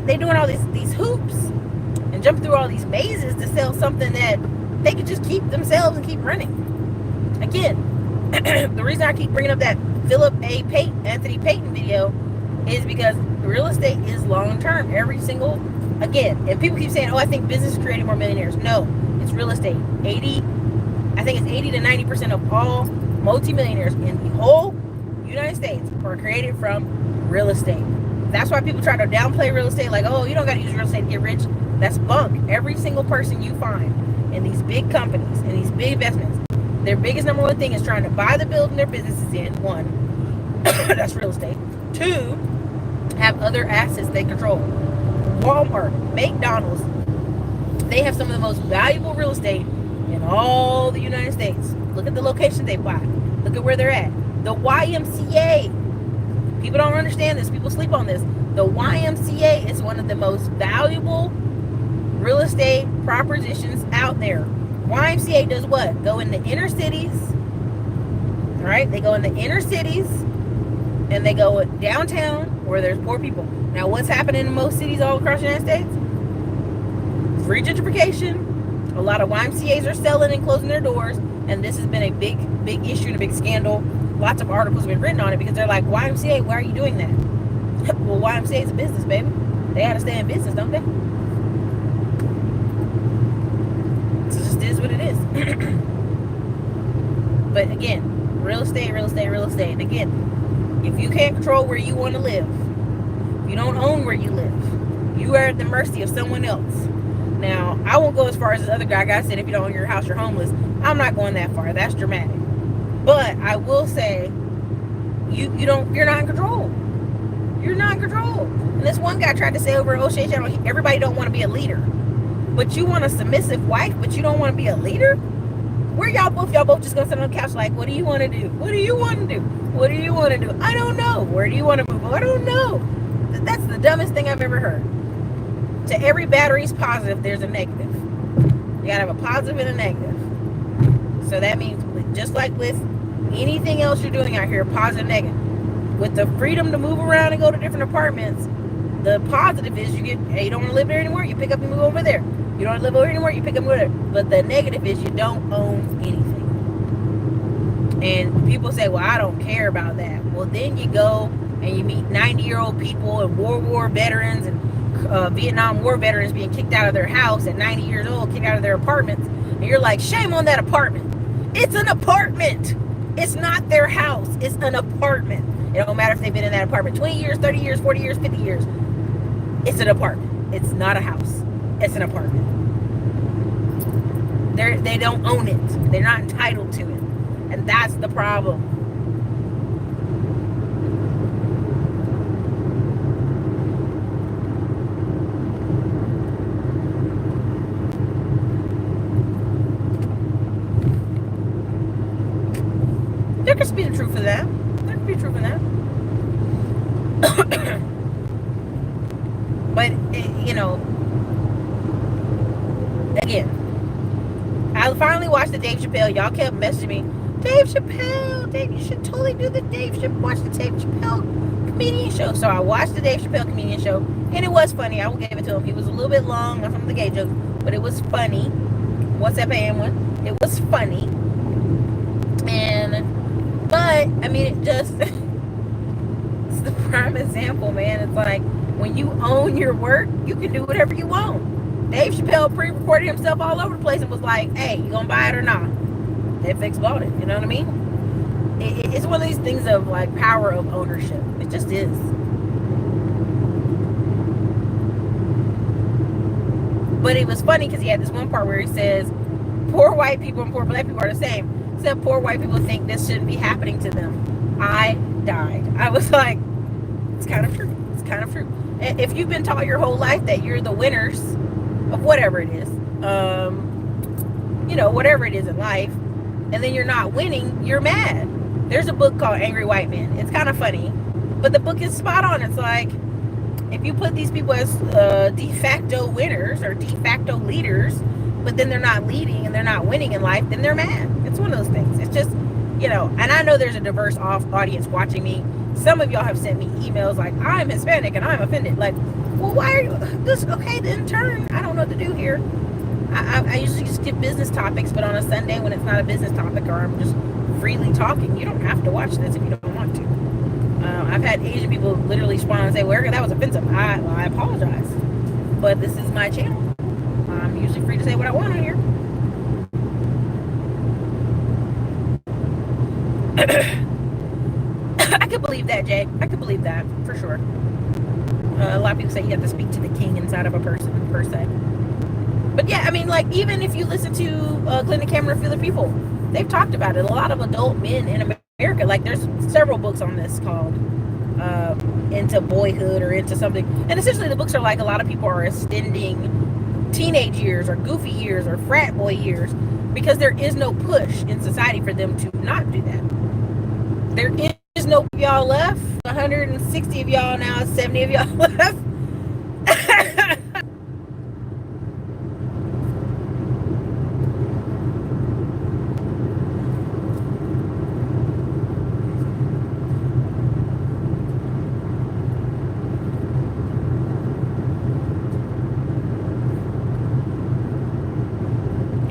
they doing all these hoops and jump through all these mazes to sell something that they could just keep themselves and keep running. Again, the reason I keep bringing up that Anthony Payton video is because real estate is long term. And people keep saying, oh, I think business is creating more millionaires. No, it's real estate. 80 to 90% of all multimillionaires in the whole United States are created from real estate. That's why people try to downplay real estate, like, oh, you don't got to use real estate to get rich. That's bunk. Every single person you find in these big companies and these big investments, their biggest number one thing is trying to buy the building their business is in. 1, that's real estate. 2, have other assets they control. Walmart, McDonald's, they have some of the most valuable real estate in all the United States. Look at the locations they buy. Look at where they're at. The YMCA. People don't understand this. People sleep on this. The YMCA is one of the most valuable real estate propositions out there. YMCA does what? Go in the inner cities. All right? They go in the inner cities and they go downtown where there's poor people. Now, what's happening in most cities all across the United States? Free gentrification. A lot of YMCAs are selling and closing their doors, and this has been a big issue and a big scandal. Lots of articles have been written on it because they're like, YMCA, why are you doing that? Well, YMCA is a business, baby. They got to stay in business, don't they? So it just is what it is. But again, real estate. And again, if you can't control where you want to live, if you don't own where you live, you are at the mercy of someone else. Now, I won't go as far as this other guy said, if you don't own your house, you're homeless. I'm not going that far. That's dramatic. But I will say, you're not in control. You're not in control. And this one guy tried to say over at O'Shea Channel, everybody don't want to be a leader. But you want a submissive wife, but you don't want to be a leader? Where y'all both just gonna sit on the couch like, what do you want to do? What do you want to do? What do you want to do? I don't know. Where do you want to move? I don't know. That's the dumbest thing I've ever heard. To every battery's positive, there's a negative. You gotta have a positive and a negative. So that means, just like with anything else you're doing out here, positive, negative. With the freedom to move around and go to different apartments, the positive is you don't want to live there anymore, you pick up and move over there. You don't want to live over here anymore, you pick up and move there. But the negative is you don't own anything. And people say, well, I don't care about that. Well, then you go and you meet 90-year-old people and World War veterans and Vietnam War veterans being kicked out of their house at 90 years old, kicked out of their apartments. And you're like, shame on that apartment. It's an apartment. It's not their house. It's an apartment. It don't matter if they've been in that apartment 20 years, 30 years, 40 years, 50 years. It's an apartment. It's not a house. It's an apartment. They don't own it. They're not entitled to it. And that's the problem. There could be the truth of that. There could be truth in that. But, again, I finally watched the Dave Chappelle. Y'all kept messaging me, Dave Chappelle, Dave, you should totally do the watch the Dave Chappelle comedian show. So I watched the Dave Chappelle comedian show, and it was funny. I will give it to him. He was a little bit long on some of the gay jokes, but it was funny. What's that paying one? It was funny. But, I mean, it just, it's the prime example, man. It's like, when you own your work, you can do whatever you want. Dave Chappelle pre-recorded himself all over the place and was like, hey, you gonna buy it or not? Netflix bought it, you know what I mean? It's one of these things of, like, power of ownership. It just is. But it was funny because he had this one part where he says, poor white people and poor black people are the same. Except poor white people think this shouldn't be happening to them. I died. I was like, it's kind of true. It's kind of true. If you've been taught your whole life that you're the winners of whatever it is, whatever it is in life, and then you're not winning, you're mad. There's a book called Angry White Men. It's kind of funny, but the book is spot on. It's like, if you put these people as de facto winners or de facto leaders, but then they're not leading and they're not winning in life, then they're mad. It's one of those things. It's just, and I know there's a diverse audience watching me. Some of y'all have sent me emails like, I'm Hispanic and I'm offended. Like, well, why are you this? Okay, then turn. I don't know what to do here. I usually just skip business topics, but on a Sunday when it's not a business topic or I'm just freely talking, you don't have to watch this if you don't want to. I've had Asian people literally respond and say, well, Erica, that was offensive. I apologize. But this is my channel. I'm usually free to say what I want on here. I could believe that, Jay. I could believe that, for sure. A lot of people say you have to speak to the king inside of a person, per se. But yeah, I mean, like, even if you listen to Glenn Cameron, a few other people, they've talked about it. A lot of adult men in America, like, there's several books on this called Into Boyhood or Into something. And essentially the books are like, a lot of people are extending teenage years or goofy years or frat boy years because there is no push in society for them to not do that. There is no y'all left. 160 of y'all now, 70 of y'all left.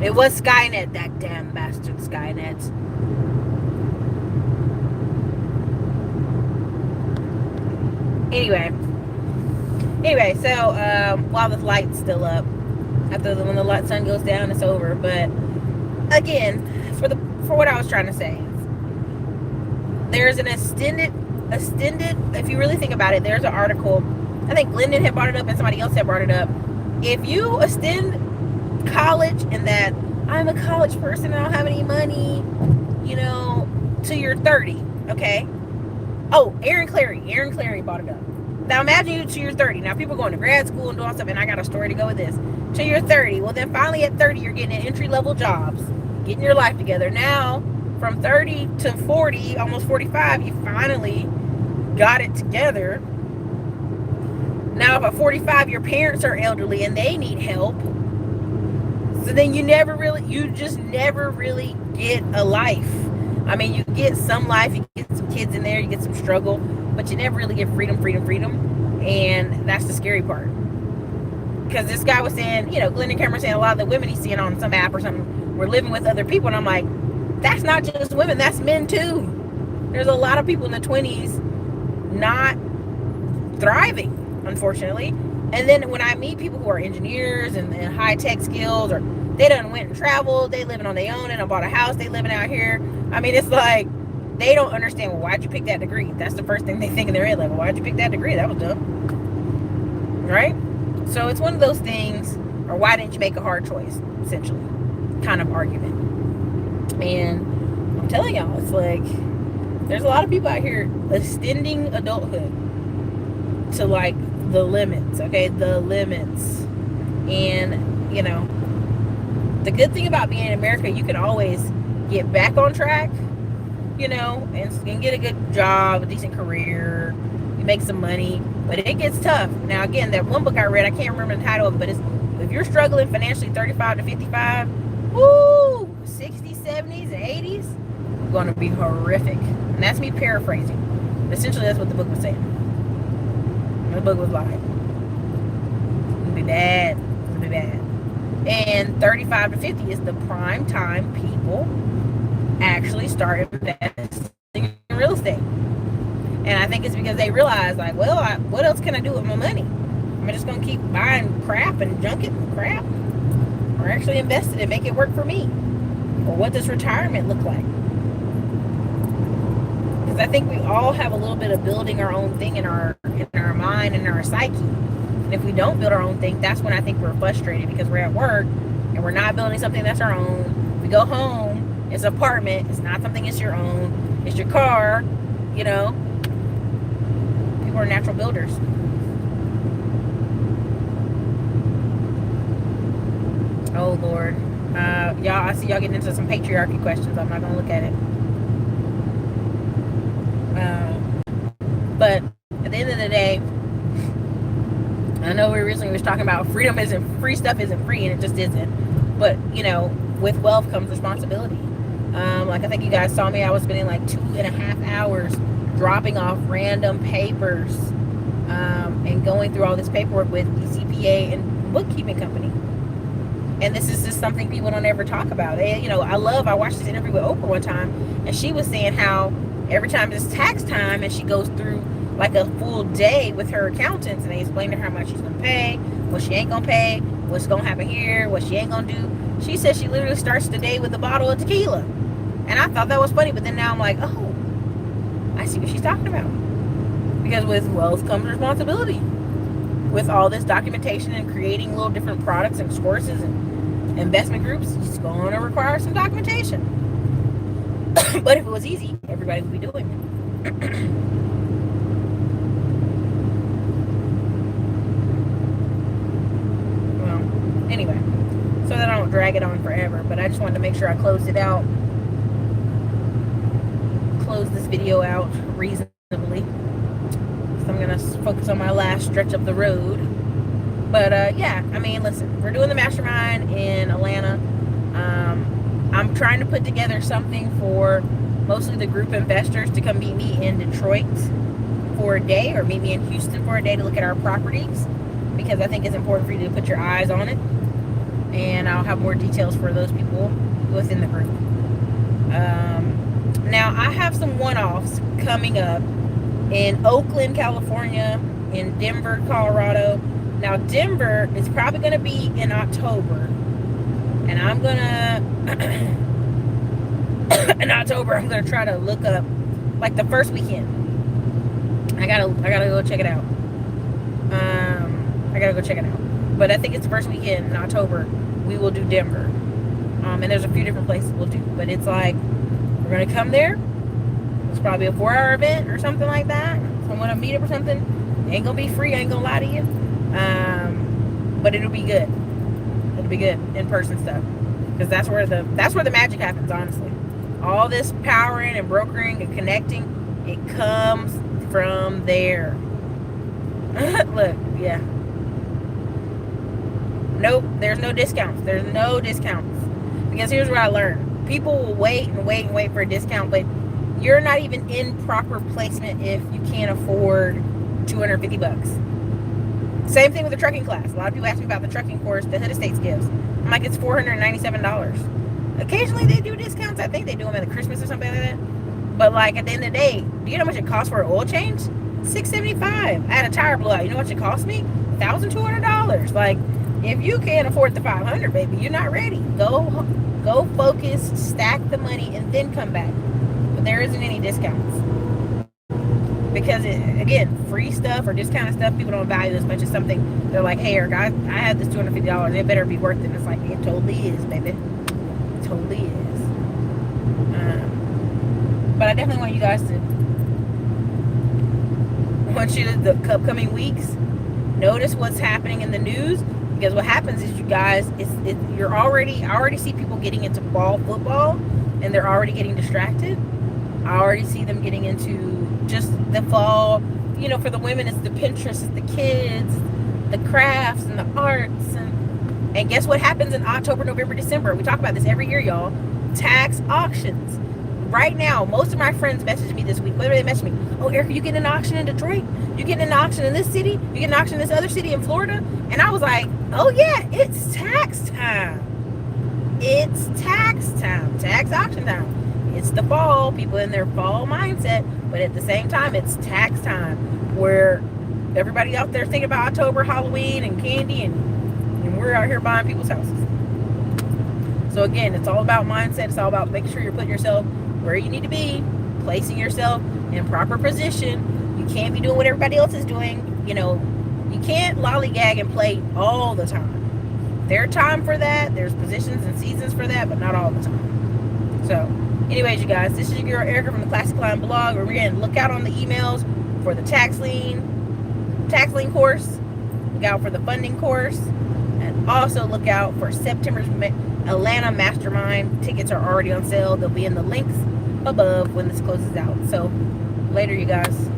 It was Skynet, that damn bastard Skynet. Anyway, so while the light's still up, when the sun goes down, it's over. But again, for what I was trying to say, there's an extended. If you really think about it, there's an article. I think Glendon had brought it up, and somebody else had brought it up. If you extend college and that I'm a college person and I don't have any money, till you're 30, okay? Oh, Aaron Clary brought it up. Now imagine you till you're 30. Now people going to grad school and doing stuff, and I got a story to go with this. Till you're 30. Well, then finally at 30, you're getting entry-level jobs. getting your life together. Now, from 30 to 40, almost 45, you finally got it together. Now, if at 45, your parents are elderly and they need help, so then you just never really get a life. I mean, you get some life, you get some kids in there, you get some struggle, but you never really get freedom. And that's the scary part. Because this guy was saying, Glenn and Cameron saying a lot of the women he's seeing on some app or something were living with other people. And I'm like, that's not just women, that's men too. There's a lot of people in the 20s not thriving, unfortunately. And then when I meet people who are engineers and high-tech skills, or they done went and traveled, they living on their own and bought a house, they living out here. I mean, it's like, they don't understand, well, why'd you pick that degree? That's the first thing they think in their head, like, well, why'd you pick that degree? That was dumb. Right? So it's one of those things, or why didn't you make a hard choice, essentially, kind of argument. And I'm telling y'all, it's like, there's a lot of people out here extending adulthood to, like, the limits, okay? The limits. And, the good thing about being in America, you can always get back on track, and get a good job, a decent career, you make some money, but it gets tough. Now, again, that one book I read, I can't remember the title of it, but it's, if you're struggling financially 35 to 55, woo, 60s, 70s, and 80s, are going to be horrific. And that's me paraphrasing. Essentially, that's what the book was saying. The book was like, it's going to be bad. It's going to be bad. And 35 to 50 is the prime time people actually start investing in real estate. And I think it's because they realize, like, well, what else can I do with my money? Am I just going to keep buying crap and junking crap? Or actually invest it and make it work for me? Or what does retirement look like? Because I think we all have a little bit of building our own thing in our mind and our psyche. And if we don't build our own thing, that's when I think we're frustrated, because we're at work and we're not building something that's our own. We go home, it's an apartment, it's not something that's your own, it's your car, People are natural builders. Oh, Lord. Y'all, I see y'all getting into some patriarchy questions. I'm not going to look at it. But at the end of the day, I know we recently was talking about free stuff isn't free, and it just isn't. But, with wealth comes responsibility. Like, I think you guys saw me, I was spending like 2.5 hours dropping off random papers and going through all this paperwork with the CPA and bookkeeping company. And this is just something people don't ever talk about. I watched this interview with Oprah one time, and she was saying how every time it's tax time and she goes through like a full day with her accountants, and they explain to her how much she's going to pay, what she ain't going to pay, what's going to happen here, what she ain't going to do. She said she literally starts the day with a bottle of tequila. And I thought that was funny, but then now I'm like, oh, I see what she's talking about. Because with wealth comes responsibility. With all this documentation and creating little different products and courses and investment groups, it's going to require some documentation. But if it was easy, everybody would be doing it. Well, anyway, so that I don't drag it on forever, but I just wanted to make sure I closed it out. Close this video out reasonably. So I'm going to focus on my last stretch of the road. But listen, we're doing the mastermind in Atlanta. I'm trying to put together something for mostly the group investors to come meet me in Detroit for a day, or meet me in Houston for a day to look at our properties, because I think it's important for you to put your eyes on it. And I'll have more details for those people within the group. Now, I have some one-offs coming up in Oakland, California, in Denver, Colorado. Now, Denver is probably going to be in October. And I'm going to, in October, I'm going to try to look up, like, the first weekend. I gotta go check it out. But I think it's the first weekend in October we will do Denver. And there's a few different places we'll do. But it's like, we're going to come there. It's probably a 4-hour event or something like that. So I'm going to meet up or something. It ain't going to be free. I ain't going to lie to you. But it'll be good. It'll be good. In-person stuff. because that's where the magic happens, honestly. All this powering and brokering and connecting, it comes from there. Look, yeah. Nope, there's no discounts. There's no discounts. Because here's what I learned. People will wait and wait and wait for a discount, but you're not even in proper placement if you can't afford $250. Same thing with the trucking class. A lot of people ask me about the trucking course the Hood Estates gives. I'm like, it's $497. Occasionally they do discounts. I think they do them at Christmas or something like that. But like at the end of the day, do you know how much it costs for an oil change? $675. I had a tire blow out. You know what it cost me? $1,200. Like, if you can't afford the $500, baby, you're not ready. Go focus, stack the money, and then come back. But there isn't any discounts. Because, again, free stuff or discounted stuff, people don't value as much as something. They're like, hey, Eric, I had this $250. It better be worth it. And it's like, it totally is, baby. It totally is. But I definitely want you guys to, the upcoming weeks, notice what's happening in the news. Because what happens is, you guys, I already see people getting into fall football, and they're already getting distracted. I already see them getting into just the fall. You know, for the women, it's the Pinterest, it's the kids, the crafts, and the arts. And guess what happens in October, November, December? We talk about this every year, y'all. Tax auctions. Right now, most of my friends message me this week. Whether they message me, oh, Erica, you getting an auction in Detroit? You getting an auction in this city? You getting an auction in this other city in Florida? And I was like, oh yeah, it's tax time. It's tax time. Tax auction time. It's the fall. People in their fall mindset. But at the same time, it's tax time. Where everybody out there thinking about October, Halloween, and candy. And we're out here buying people's houses. So again, it's all about mindset. It's all about making sure you're putting yourself where you need to be, placing yourself in proper position. You can't be doing what everybody else is doing. You know, you can't lollygag and play all the time. There's time for that. There's positions and seasons for that, but not all the time. So, anyways, you guys, this is your girl Erica from the Classic Line blog. We're going to look out on the emails for the tax lien course. Look out for the funding course. And also look out for September's Atlanta Mastermind. Tickets are already on sale. They'll be in the links above when this closes out. So later, you guys.